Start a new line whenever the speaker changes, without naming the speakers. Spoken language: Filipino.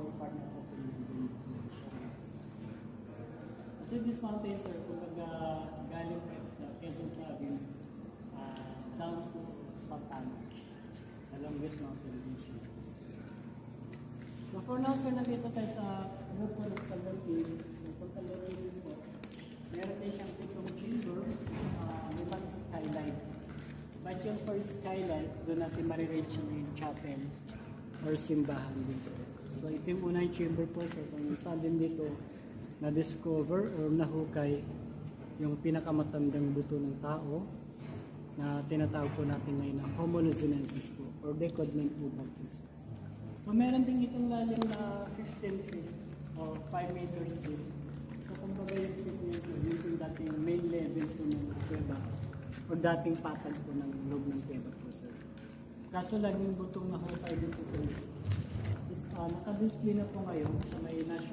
or partner po sa Lindon. Kasi this mountain, sir, kumbaga galing po sa Quezon Province down to Santana, the longest mountain range. So for now, sir, nandito tayo sa grupo ng Caloocan. Yung Caloocan po, meron din siyang pitong chamber, limang skylight. But yung first skylight, doon natin marireach yung chapel or simbahan dito. So ito yung unang chamber po, sir. Kung saan din dito na-discover or nahukay yung pinakamatandang buto ng tao na tinatawag po natin ngayon ng Homo lusinensis po or Decodment Ubal po. So meron din itong lalim na 15 feet o 5 meters deep. So kumbaga yung feet nito, yung dating main level po ng kuweba o dating patag po ng loob ng kuweba po, sir. Kaso lang yung butong nahukay dito po is nakadisplay na po ngayon sa may National